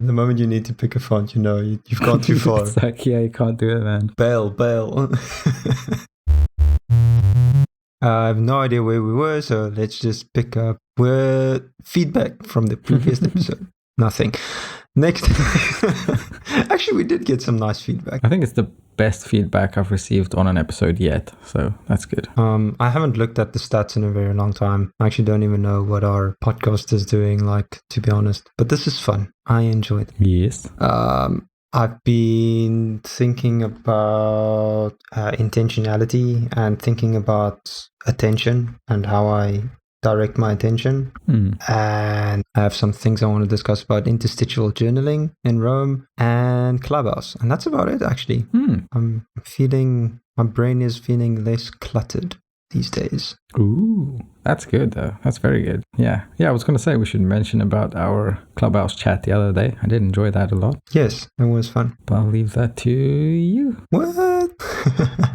The moment you need to pick a font, you've gone too far. It's like, yeah, you can't do it, man. Bail. I have no idea where we were, so let's just pick up with feedback from the previous episode. Nothing. Next. Actually, we did get some nice feedback. I think it's the best feedback I've received on an episode yet, so that's good. I haven't looked at the stats in a very long time. I actually don't even know what our podcast is doing, to be honest. But this is fun. I enjoyed it. Yes. I've been thinking about intentionality and thinking about attention and how I direct my attention. And I have some things I want to discuss about interstitial journaling in Rome and Clubhouse. And that's about it, actually. I'm feeling, my brain is feeling less cluttered these days. Ooh, that's good though. That's very good. Yeah, I was going to say we should mention about our Clubhouse chat the other day. I did enjoy that a lot. Yes, it was fun. But I'll leave that to you. What?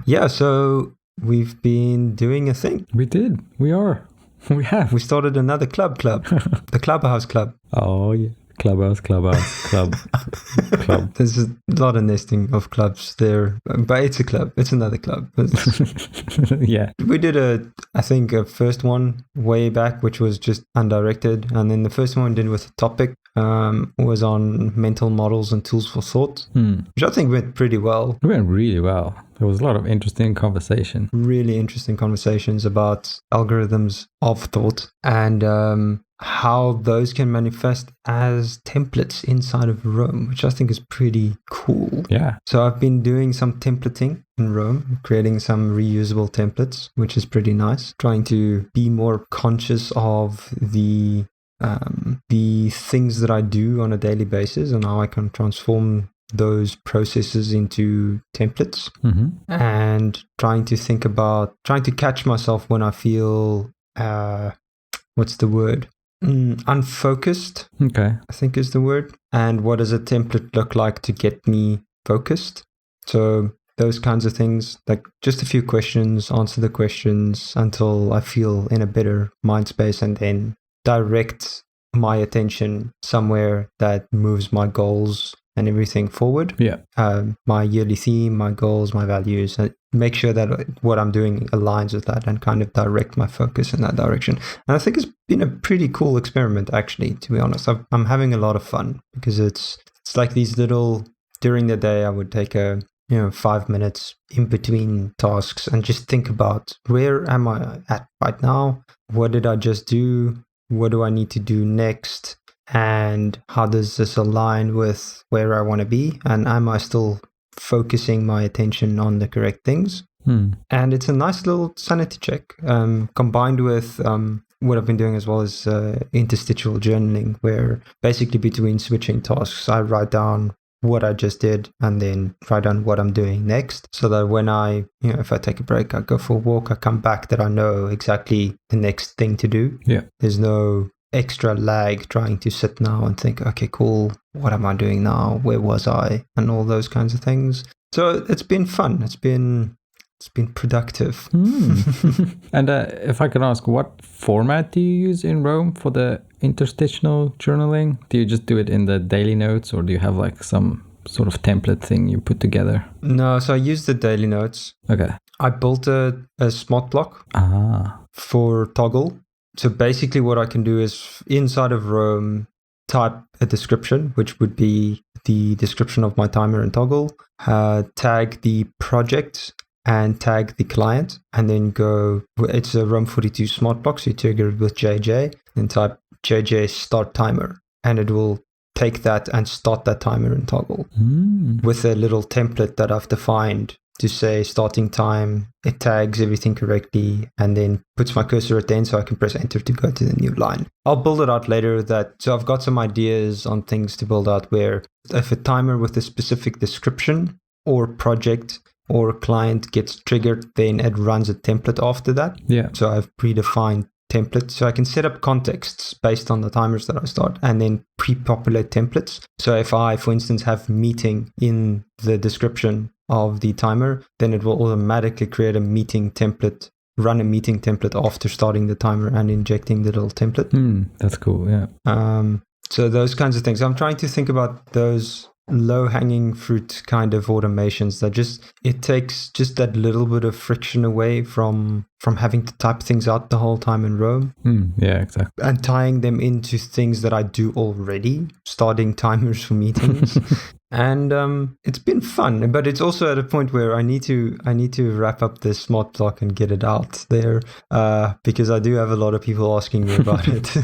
Yeah, so we've been doing a thing. We did. We have. We started another club. The Clubhouse Club. Oh, yeah. Club. There's a lot of nesting of clubs there, but it's a club. It's another club. Yeah. We did I think a first one way back, which was just undirected. And then the first one we did with a topic was on mental models and tools for thought, which I think went pretty well. It went really well. There was a lot of interesting conversation. Really interesting conversations about algorithms of thought and how those can manifest as templates inside of Rome, which I think is pretty cool. Yeah. So I've been doing some templating in Rome, creating some reusable templates, which is pretty nice. Trying to be more conscious of the things that I do on a daily basis and how I can transform those processes into templates, and trying to catch myself when I feel what's the word? Unfocused. Okay. I think is the word. And what does a template look like to get me focused? So those kinds of things, like just a few questions, answer the questions until I feel in a better mind space, and then direct my attention somewhere that moves my goals and everything forward. Yeah. My yearly theme, my goals, my values, and make sure that what I'm doing aligns with that and kind of direct my focus in that direction. And I think it's been a pretty cool experiment, actually, to be honest. I'm having a lot of fun because it's like these little, during the day, I would take 5 minutes in between tasks and just think about where am I at right now? What did I just do? What do I need to do next? And how does this align with where I want to be? And am I still focusing my attention on the correct things? And it's a nice little sanity check, combined with what I've been doing as well as interstitial journaling, where basically between switching tasks, I write down what I just did and then write down what I'm doing next, so that when if I take a break, I go for a walk, I come back, that I know exactly the next thing to do. Yeah. There's no extra lag trying to sit now and think, okay, cool, what am I doing now? Where was I? And all those kinds of things. So it's been fun. It's been productive. And if I could ask, what format do you use in Rome for the interstitial journaling? Do you just do it in the daily notes, or do you have like some sort of template thing you put together? No, so I use the daily notes. Okay. I built a smart block for Toggle. So basically what I can do is inside of Rome, type a description, which would be the description of my timer and Toggle, tag the project and tag the client, and then go, it's a Rome 42 smart block, so you trigger it with JJ, and type JJ start timer, and it will take that and start that timer in Toggle with a little template that I've defined to say starting time. It tags everything correctly and then puts my cursor at the end so I can press enter to go to the new line. I'll build it out later. So I've got some ideas on things to build out, where if a timer with a specific description or project or client gets triggered, then it runs a template after that. Yeah. So I've predefined templates, so I can set up contexts based on the timers that I start and then pre-populate templates. So if I, for instance, have meeting in the description of the timer, then it will automatically create a meeting template, run a meeting template after starting the timer and injecting the little template. That's cool. Yeah. So those kinds of things. I'm trying to think about those low-hanging fruit kind of automations that it takes just that little bit of friction away from having to type things out the whole time in Roam. Yeah, exactly. And tying them into things that I do already, starting timers for meetings. And it's been fun, but it's also at a point where I need to wrap up this smart block and get it out there, because I do have a lot of people asking me about it,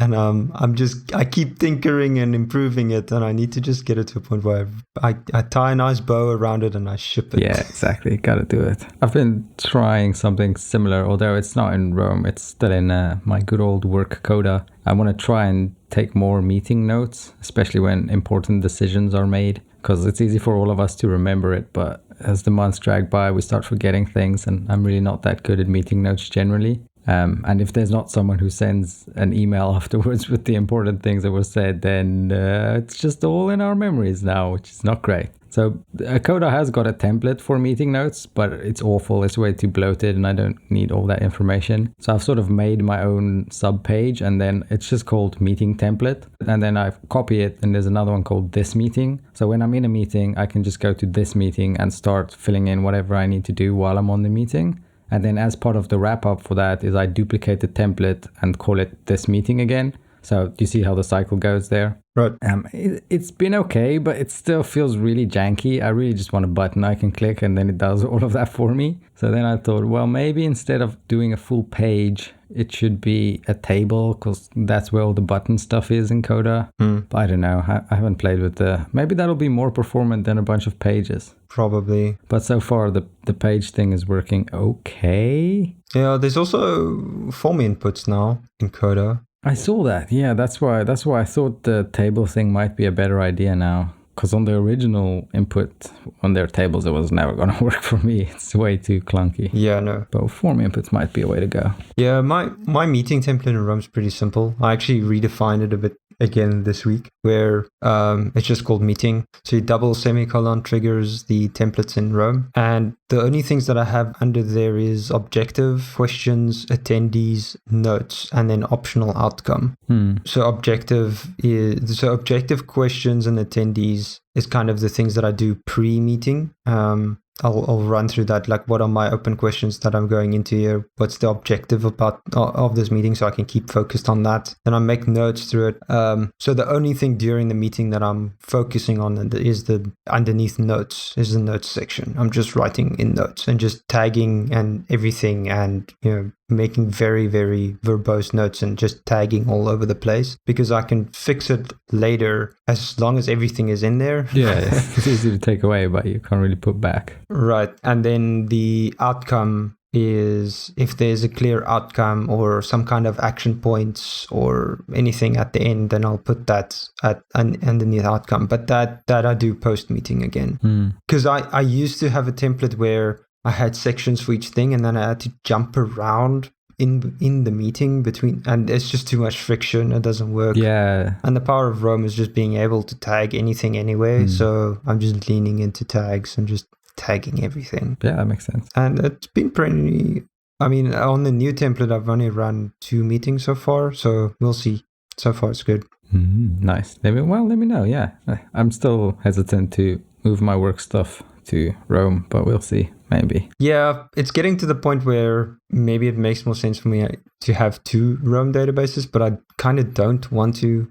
and I keep tinkering and improving it, and I need to just get it to a point where I tie a nice bow around it and I ship it. Yeah, exactly. Got to do it. I've been trying something similar, although it's not in Roam. It's still in my good old work Coda. I want to try and take more meeting notes, especially when important decisions are made, because it's easy for all of us to remember it. But as the months drag by, we start forgetting things, and I'm really not that good at meeting notes generally. And if there's not someone who sends an email afterwards with the important things that were said, then it's just all in our memories now, which is not great. So Coda has got a template for meeting notes, but it's awful. It's way too bloated and I don't need all that information. So I've sort of made my own sub page, and then it's just called meeting template. And then I copy it, and there's another one called this meeting. So when I'm in a meeting, I can just go to this meeting and start filling in whatever I need to do while I'm on the meeting. And then as part of the wrap up for that is I duplicate the template and call it this meeting again. So do you see how the cycle goes there? Right. It's been okay, but it still feels really janky. I really just want a button I can click and then it does all of that for me. So then I thought, well, maybe instead of doing a full page, it should be a table, because that's where all the button stuff is in Coda. But I don't know. I haven't played with maybe that'll be more performant than a bunch of pages. Probably. But so far, the page thing is working okay. Yeah, there's also form inputs now in Coda. I saw that. Yeah, that's why I thought the table thing might be a better idea now. Because on the original input on their tables, it was never going to work for me. It's way too clunky. Yeah, no. But form inputs might be a way to go. Yeah, my meeting template in Roam is pretty simple. I actually redefined it a bit again this week, where it's just called meeting. So you double semicolon triggers the templates in Roam. And the only things that I have under there is objective, questions, attendees, notes, and then optional outcome. So objective questions and attendees is kind of the things that I do pre-meeting. I'll run through that, like what are my open questions that I'm going into here, what's the objective of this meeting, so I can keep focused on that. Then I make notes through it. So the only thing during the meeting that I'm focusing on is the underneath notes, is the notes section. I'm just writing in notes and just tagging and everything, and making very, very verbose notes and just tagging all over the place, because I can fix it later as long as everything is in there. Yeah, it's easy to take away, but you can't really put back. Right. And then the outcome is, if there's a clear outcome or some kind of action points or anything at the end, then I'll put that underneath outcome. But that I do post meeting again. Because I used to have a template where I had sections for each thing, and then I had to jump around in the meeting between, and it's just too much friction. It doesn't work. Yeah. And the power of Roam is just being able to tag anything anyway. So I'm just leaning into tags and just tagging everything. Yeah, that makes sense. And it's been pretty, I mean, on the new template, I've only run 2 meetings so far, so we'll see. So far, it's good. Nice. Let me know. Yeah. I'm still hesitant to move my work stuff to Roam, but we'll see. Maybe. Yeah, it's getting to the point where maybe it makes more sense for me to have 2 Roam databases, but I kind of don't want to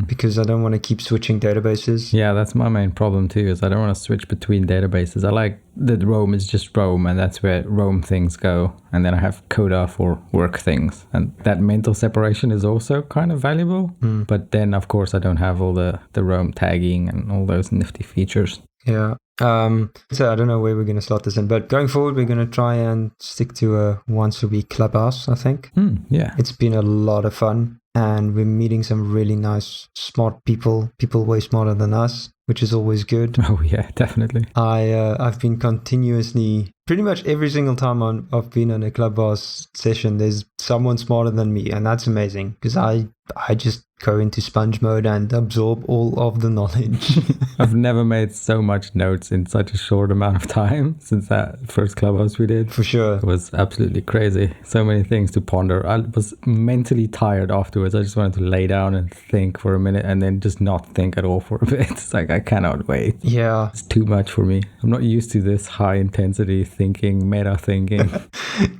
because I don't want to keep switching databases. Yeah, that's my main problem too, is I don't want to switch between databases. I like that Roam is just Roam, and that's where Roam things go. And then I have Coda for work things. And that mental separation is also kind of valuable. But then, of course, I don't have all the Roam tagging and all those nifty features. Yeah. So I don't know where we're going to slot this in, but going forward, we're going to try and stick to a once a week clubhouse, I think. Yeah. It's been a lot of fun, and we're meeting some really nice, smart people way smarter than us, which is always good. Oh yeah, definitely. I've been continuously pretty much every single time I've been on a clubhouse session, there's someone smarter than me, and that's amazing because I just go into sponge mode and absorb all of the knowledge. I've never made so much notes in such a short amount of time since that first clubhouse we did. For sure. It was absolutely crazy. So many things to ponder. I was mentally tired afterwards. I just wanted to lay down and think for a minute and then just not think at all for a bit. It's like, I cannot wait. Yeah. It's too much for me. I'm not used to this high intensity thinking, meta thinking.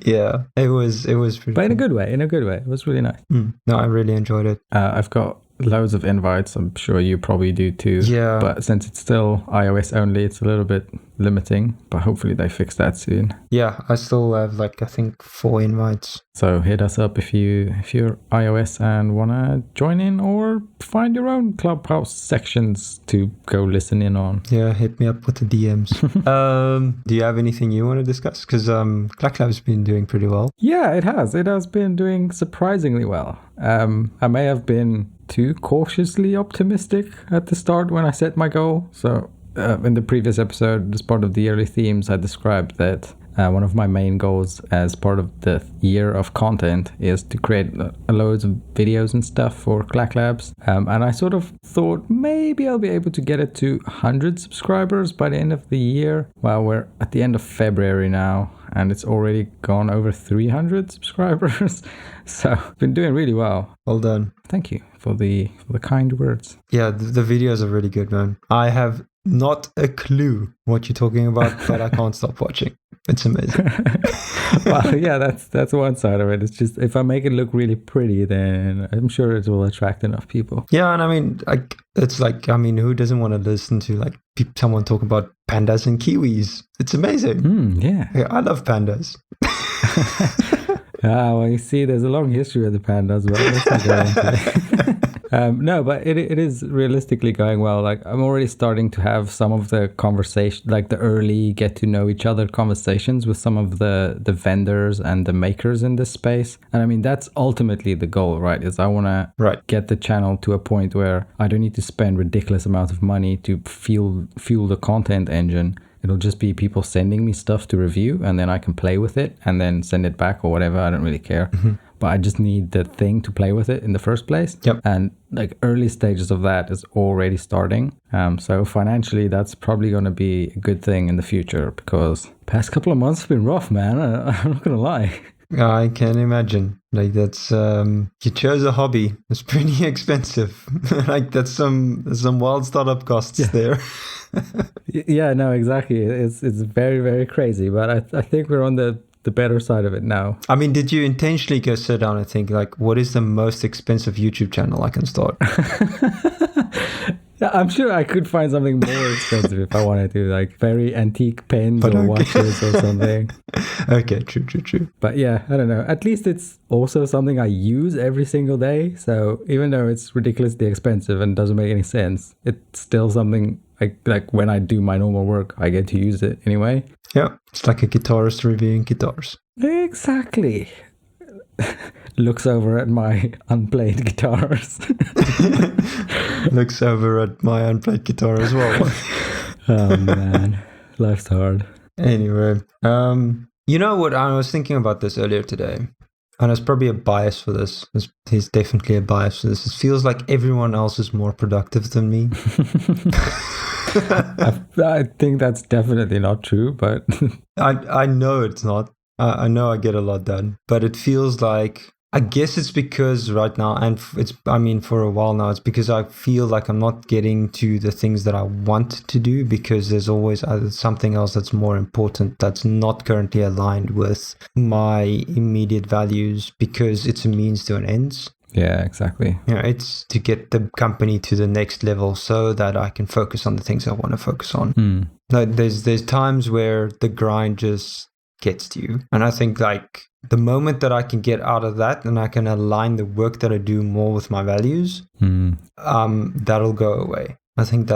Yeah, it was pretty But in a cool. good way, It was really nice. No, I really enjoyed it. I've got loads of invites. I'm sure you probably do too. Yeah. But since it's still iOS only, it's a little bit limiting. But hopefully they fix that soon. Yeah, I still have I think 4 invites. So hit us up if you're iOS and wanna join in or find your own clubhouse sections to go listen in on. Yeah, hit me up with the DMs. Do you have anything you want to discuss? Because ClackLab's been doing pretty well. Yeah, it has. It has been doing surprisingly well. I may have been too cautiously optimistic at the start when I set my goal. So in the previous episode, as part of the yearly themes, I described that one of my main goals as part of the year of content is to create loads of videos and stuff for ClackLabs. And I sort of thought maybe I'll be able to get it to 100 subscribers by the end of the year. Well, we're at the end of February now, and it's already gone over 300 subscribers. So I've been doing really well. Well done. Thank you for the kind words. Yeah, the videos are really good, man. I have not a clue what you're talking about, but I can't stop watching. It's amazing. Well, yeah, that's one side of it. It's just if I make it look really pretty, then I'm sure it will attract enough people. Yeah, and I mean, who doesn't want to listen to someone talk about pandas and kiwis? It's amazing. Yeah. I love pandas. Well, you see, there's a long history of the pandas, but let's not go into it. No, but it is realistically going well. Like, I'm already starting to have some of the conversation, like the early get to know each other conversations with some of the vendors and the makers in this space. And I mean, that's ultimately the goal, right? Is I want to get the channel to a point where I don't need to spend ridiculous amounts of money to fuel the content engine. It'll just be people sending me stuff to review, and then I can play with it and then send it back or whatever. I don't really care. But I just need the thing to play with it in the first place. Yep. And like early stages of that is already starting. So financially, that's probably going to be a good thing in the future, because past couple of months have been rough, man. I'm not going to lie. I can imagine. Like, that's you chose a hobby. It's pretty expensive. Like, that's some wild startup costs there. Yeah, no, exactly. It's very, very crazy. But I think we're on the better side of it now. I mean, did you intentionally go sit down and think, like, what is the most expensive YouTube channel I can start? Yeah, I'm sure I could find something more expensive if I wanted to, like very antique pens or watches or something. Okay, true. But yeah, I don't know. At least it's also something I use every single day. So even though it's ridiculously expensive and doesn't make any sense, it's still something like when I do my normal work, I get to use it anyway. Yeah, it's like a guitarist reviewing guitars. Exactly. Looks over at my unplayed guitars. Looks over at my unplayed guitar as well. Oh man, life's hard. Anyway, you know what? I was thinking about this earlier today, and there's probably a bias for this. There's definitely a bias for this. It feels like everyone else is more productive than me. I think that's definitely not true, but I know it's not. I know I get a lot done, but it feels like, I guess it's because right now, and for a while now, it's because I feel like I'm not getting to the things that I want to do, because there's always something else that's more important that's not currently aligned with my immediate values, because it's a means to an end. Yeah, exactly. It's to get the company to the next level so that I can focus on the things I want to focus on. There's times where the grind just gets to you, and I think like the moment that I can get out of that and I can align the work that I do more with my values, that'll go away. I think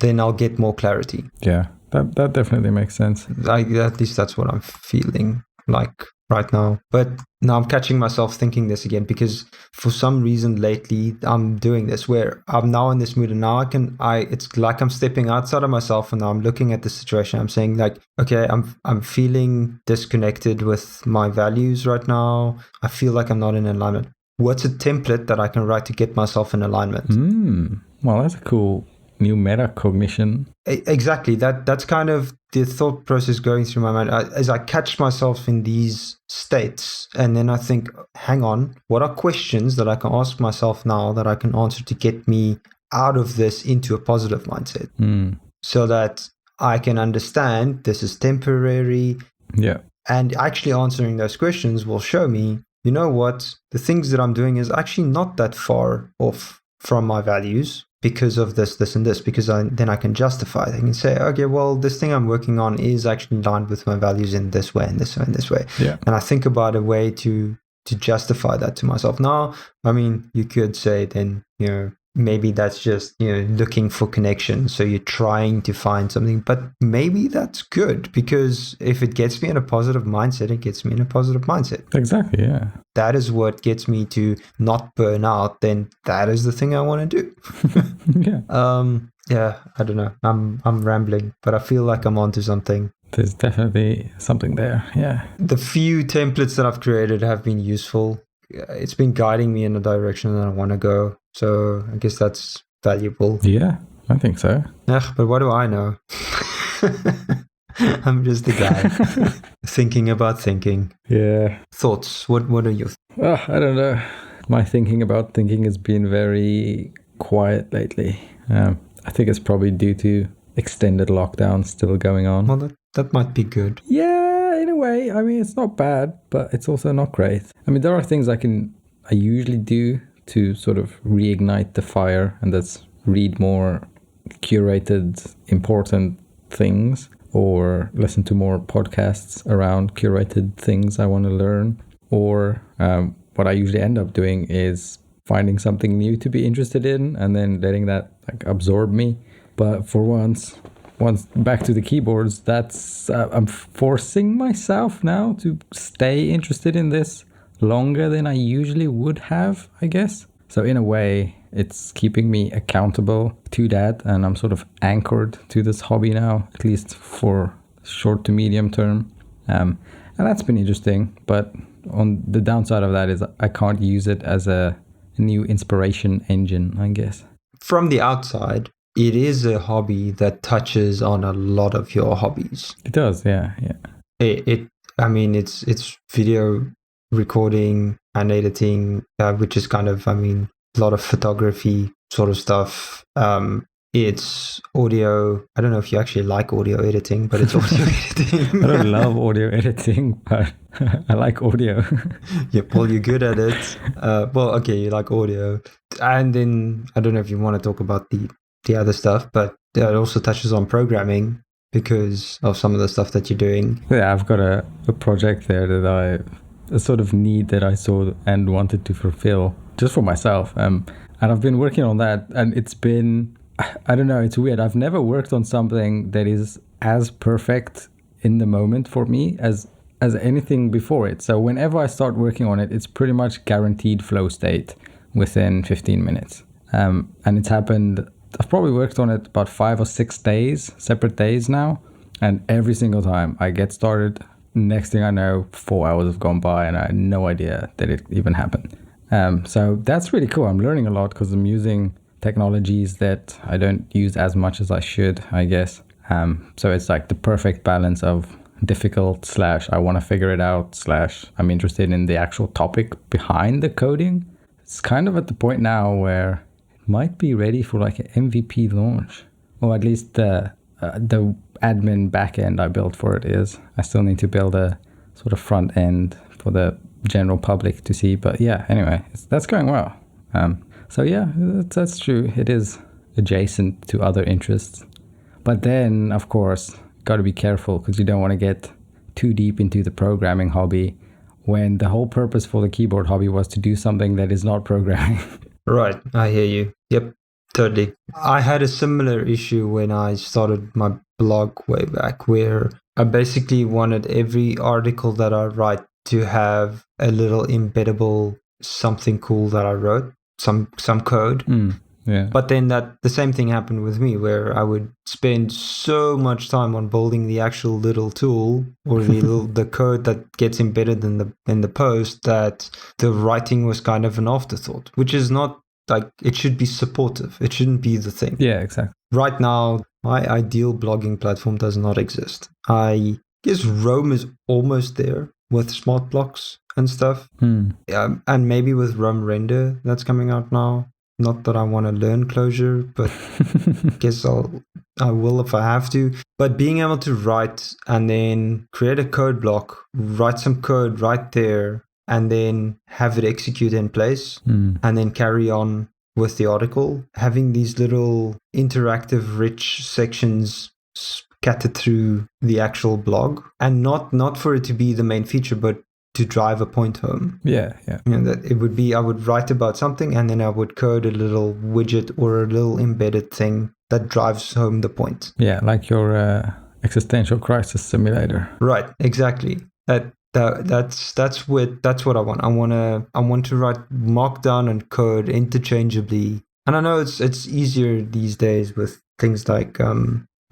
then I'll get more clarity. Yeah, that definitely makes sense. At least that's what I'm feeling. like right now. But now I'm catching myself thinking this again because for some reason lately I'm doing this where I'm now in this mood and now it's like I'm stepping outside of myself and now I'm looking at the situation. I'm saying like, okay, I'm feeling disconnected with my values right now. I feel like I'm not in alignment. What's a template that I can write to get myself in alignment? Well, that's a cool new metacognition. Exactly. That's kind of the thought process going through my mind as I catch myself in these states, and then I think, hang on, what are questions that I can ask myself now that I can answer to get me out of this into a positive mindset, so that I can understand this is temporary. Yeah. And actually answering those questions will show me, you know what, the things that I'm doing is actually not that far off from my values because of this, this, and this, because then I can justify it. I can say, okay, well, this thing I'm working on is actually aligned with my values in this way, and this way, and this way. Yeah. And I think about a way to justify that to myself. Now, I mean, you could say then, maybe that's just, looking for connection. So you're trying to find something, but maybe that's good because if it gets me in a positive mindset, it gets me in a positive mindset. Exactly. Yeah. That is what gets me to not burn out. Then that is the thing I want to do. Yeah. Yeah, I don't know. I'm rambling, but I feel like I'm onto something. There's definitely something there. Yeah. The few templates that I've created have been useful. It's been guiding me in the direction that I want to go. So I guess that's valuable. Yeah, I think so. Ugh, but what do I know? I'm just a guy thinking about thinking. Yeah. Thoughts? What are your I don't know. My thinking about thinking has been very quiet lately. I think it's probably due to extended lockdown still going on. Well, that might be good. Yeah, in a way. I mean, it's not bad, but it's also not great. I mean, there are things I usually do to sort of reignite the fire, and that's read more curated, important things or listen to more podcasts around curated things I want to learn. Or what I usually end up doing is finding something new to be interested in and then letting that like absorb me. But for once back to the keyboards, that's I'm forcing myself now to stay interested in this longer than I usually would have, I guess. So in a way, it's keeping me accountable to that, and I'm sort of anchored to this hobby now, at least for short to medium term. And that's been interesting, but on the downside of that is I can't use it as a new inspiration engine, I guess. From the outside, it is a hobby that touches on a lot of your hobbies. It does, yeah. I mean, it's video recording and editing, which is kind of, I mean, a lot of photography sort of stuff. It's audio. I don't know if you actually like audio editing, but it's audio editing. I don't love audio editing, but I like audio. Yeah, well, you're good at it. Well, okay, you like audio. And then, I don't know if you want to talk about the other stuff, but it also touches on programming because of some of the stuff that you're doing. Yeah, I've got a project there that a sort of need that I saw and wanted to fulfill just for myself. And I've been working on that, and it's been, I don't know, it's weird. I've never worked on something that is as perfect in the moment for me as anything before it. So whenever I start working on it, it's pretty much guaranteed flow state within 15 minutes. And it's happened, I've probably worked on it about 5 or 6 days, separate days now. And every single time I get started, next thing I know, 4 hours have gone by and I had no idea that it even happened. So that's really cool. I'm learning a lot because I'm using technologies that I don't use as much as I should, I guess. So it's like the perfect balance of difficult / I want to figure it out / I'm interested in the actual topic behind the coding. It's kind of at the point now where it might be ready for like an MVP launch, or at least the admin backend I built for it is. I still need to build a sort of front end for the general public to see, but yeah, anyway, that's going well. So yeah, that's true. It is adjacent to other interests, but then of course got to be careful because you don't want to get too deep into the programming hobby when the whole purpose for the keyboard hobby was to do something that is not programming. Right, I hear you. Yep, totally. I had a similar issue when I started my blog way back where I basically wanted every article that I write to have a little embeddable something cool that I wrote, some code. Yeah. But then the same thing happened with me, where I would spend so much time on building the actual little tool or the code that gets embedded in the post, that the writing was kind of an afterthought, which is not like, it should be supportive. It shouldn't be the thing. Yeah, exactly. Right now, my ideal blogging platform does not exist. I guess Rome is almost there with smart blocks and stuff. And maybe with Rome Render that's coming out now. Not that I want to learn Clojure, but I guess I will if I have to. But being able to write and then create a code block, write some code right there, and then have it execute in place, and then carry on with the article, having these little interactive, rich sections scattered through the actual blog, and not for it to be the main feature, but to drive a point home. Yeah. That it would be, I would write about something and then I would code a little widget or a little embedded thing that drives home the point. Yeah, like your existential crisis simulator. Right, exactly. That's what I want. I want to write Markdown and code interchangeably. And I know it's easier these days with things like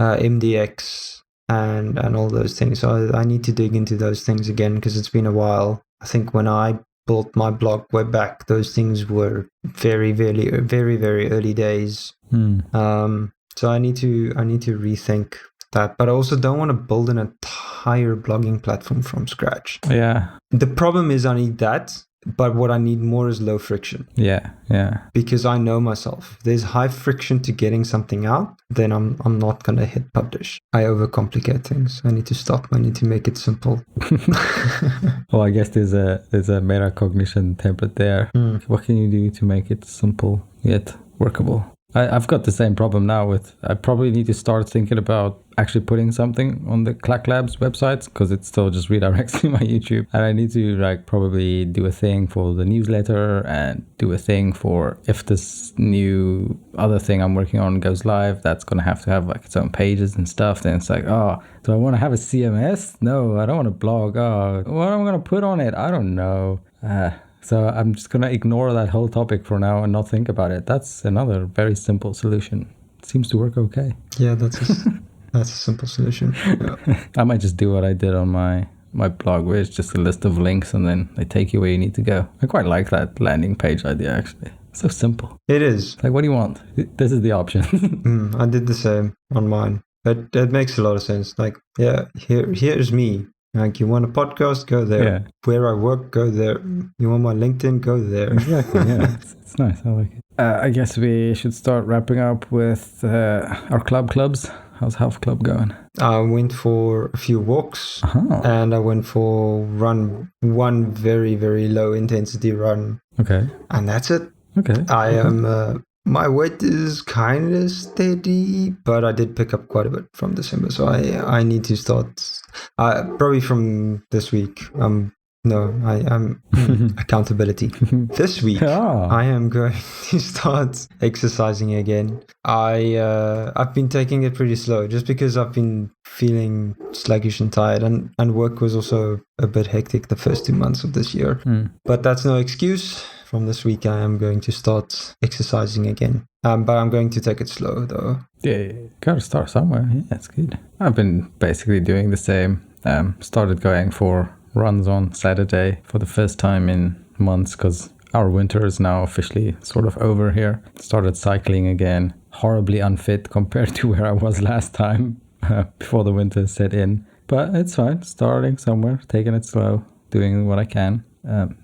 MDX and all those things. So I need to dig into those things again because it's been a while. I think when I built my blog way back, those things were very, very, very, very early days. So I need to rethink that. But I also don't want to build an entire blogging platform from scratch. Yeah. The problem is I need that. But what I need more is low friction. Yeah. Because I know myself. If there's high friction to getting something out, then I'm not gonna hit publish. I overcomplicate things. I need to stop. I need to make it simple. Well, I guess there's a metacognition template there. What can you do to make it simple yet workable? I've got the same problem now with, I probably need to start thinking about actually putting something on the Clack Labs websites, because it still just redirects to my YouTube. And I need to probably do a thing for the newsletter and do a thing for, if this new other thing I'm working on goes live, that's going to have its own pages and stuff. Then it's do I want to have a CMS? No, I don't want to blog. Oh, what am I going to put on it? I don't know. So I'm just going to ignore that whole topic for now and not think about it. That's another very simple solution. It seems to work okay. Yeah, that's a simple solution. Yeah. I might just do what I did on my blog, where it's just a list of links and then they take you where you need to go. I quite like that landing page idea, actually. So simple. It is. What do you want? This is the option. I did the same on mine. But it makes a lot of sense. Here's me. You want a podcast? Go there. Yeah. Where I work? Go there. You want my LinkedIn? Go there. Exactly. Yeah, it's nice. I like it. I guess we should start wrapping up with our clubs. How's Health Club going? I went for a few walks, and I went for one very, very low intensity run. Okay. And that's it. Okay. I am. My weight is kind of steady, but I did pick up quite a bit from December, so I need to start. Probably from this week. I'm accountability. This week, I am going to start exercising again. I've been taking it pretty slow, just because I've been feeling sluggish and tired, and work was also a bit hectic the first 2 months of this year. But that's no excuse. From this week, I am going to start exercising again. But I'm going to take it slow, though. Yeah, gotta start somewhere. Yeah, that's good. I've been basically doing the same. Started going for runs on Saturday for the first time in months, because our winter is now officially sort of over here. Started cycling again. Horribly unfit compared to where I was last time before the winter set in. But it's fine. Starting somewhere, taking it slow, doing what I can.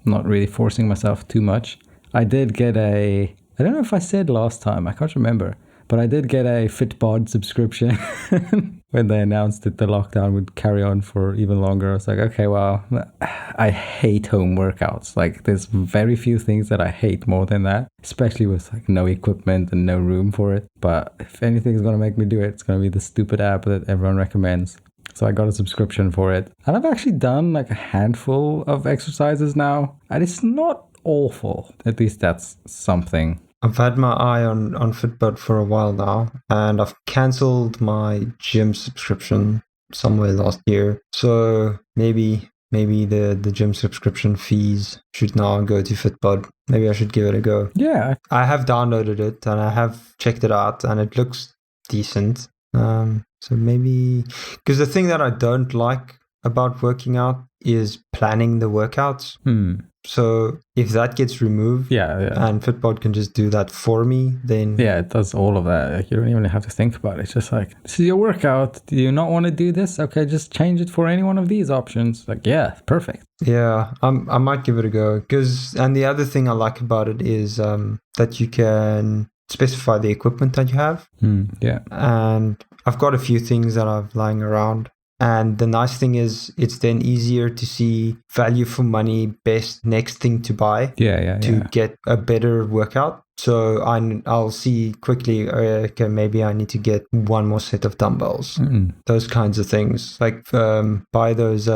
Not really forcing myself too much. I did get I don't know if I said last time, I can't remember, but I did get a Fitbod subscription when they announced that the lockdown would carry on for even longer. I was like, okay, well, I hate home workouts. There's very few things that I hate more than that, especially with no equipment and no room for it. But if anything is going to make me do it, it's going to be the stupid app that everyone recommends. So I got a subscription for it. And I've actually done a handful of exercises now. And it's not awful. At least that's something. I've had my eye on Fitbod for a while now. And I've cancelled my gym subscription somewhere last year. So maybe the gym subscription fees should now go to Fitbod. Maybe I should give it a go. Yeah. I have downloaded it and I have checked it out and it looks decent. So maybe, because the thing that I don't like about working out is planning the workouts. So if that gets removed, and Fitbod can just do that for me, then it does all of that. Like, you don't even have to think about it. It's just like, this is your workout. Do you not want to do this? Okay, just change it for any one of these options. Like, yeah, perfect. Yeah, I might give it a go. And the other thing I like about it is that you can specify the equipment that you have. Yeah. And I've got a few things that I've lying around. And the nice thing is it's then easier to see value for money, best next thing to buy to get a better workout. So I'll see quickly, okay, maybe I need to get one more set of dumbbells. Those kinds of things. Like buy those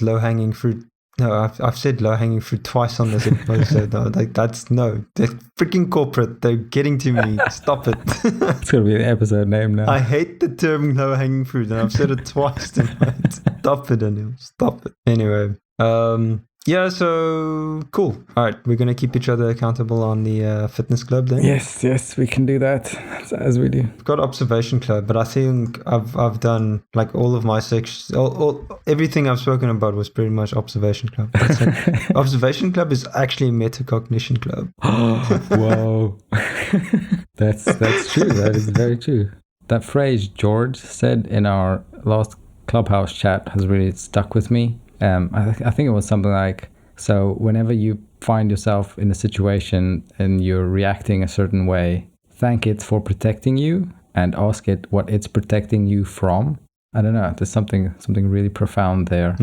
low-hanging fruit. No, I've said low-hanging fruit twice on this episode. No, like they're freaking corporate. They're getting to me. Stop it. It's gonna be the episode name now. I hate the term low-hanging fruit, and I've said it twice tonight. Stop it, Daniel. Stop it. Anyway, yeah. So cool. All right, we're gonna keep each other accountable on the fitness club then. Yes, we can do that as we do. I've got observation club, but I think I've done like all of my sections. Everything I've spoken about was pretty much observation club. Observation club is actually a metacognition club. Whoa, that's true. That is very true. That phrase George said in our last Clubhouse chat has really stuck with me. I think it was something like, so whenever you find yourself in a situation and you're reacting a certain way, thank it for protecting you and ask it what it's protecting you from. I don't know, there's something really profound there.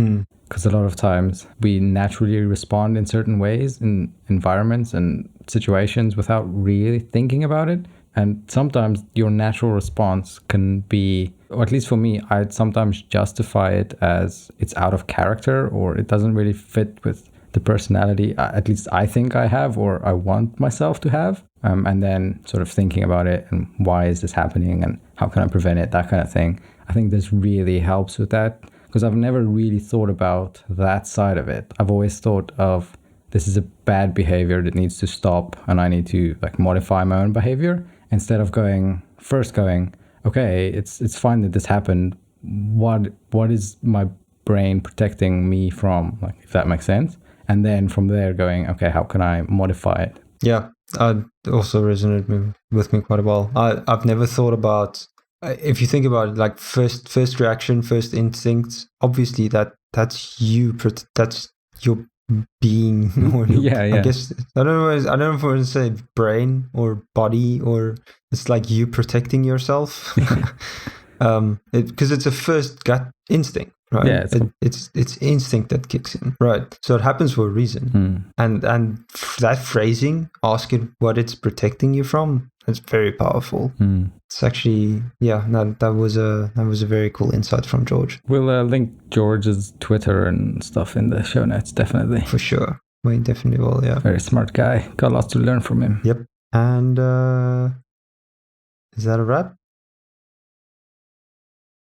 Because a lot of times we naturally respond in certain ways in environments and situations without really thinking about it. And sometimes your natural response can be, or at least for me, I'd sometimes justify it as it's out of character or it doesn't really fit with the personality, at least I think I have or I want myself to have. And then sort of thinking about it and why is this happening and how can I prevent it, that kind of thing. I think this really helps with that because I've never really thought about that side of it. I've always thought of this is a bad behavior that needs to stop and I need to like modify my own behavior. Instead of going, okay, it's fine that this happened. What is my brain protecting me from? Like, if that makes sense. And then from there going, okay, how can I modify it? Yeah, also resonated with me quite well. I've never thought about, if you think about it, like first reaction, first instinct, obviously that's you, that's your being, or I guess I don't know if I want to say brain or body, or it's like you protecting yourself, because it's a first gut instinct, right? Yeah, it's instinct that kicks in, right? So it happens for a reason, and that phrasing, ask it what it's protecting you from. It's very powerful. It's actually, that was a very cool insight from George. We'll link George's Twitter and stuff in the show notes, definitely. For sure. We definitely will, yeah. Very smart guy. Got lots to learn from him. Yep. And is that a wrap?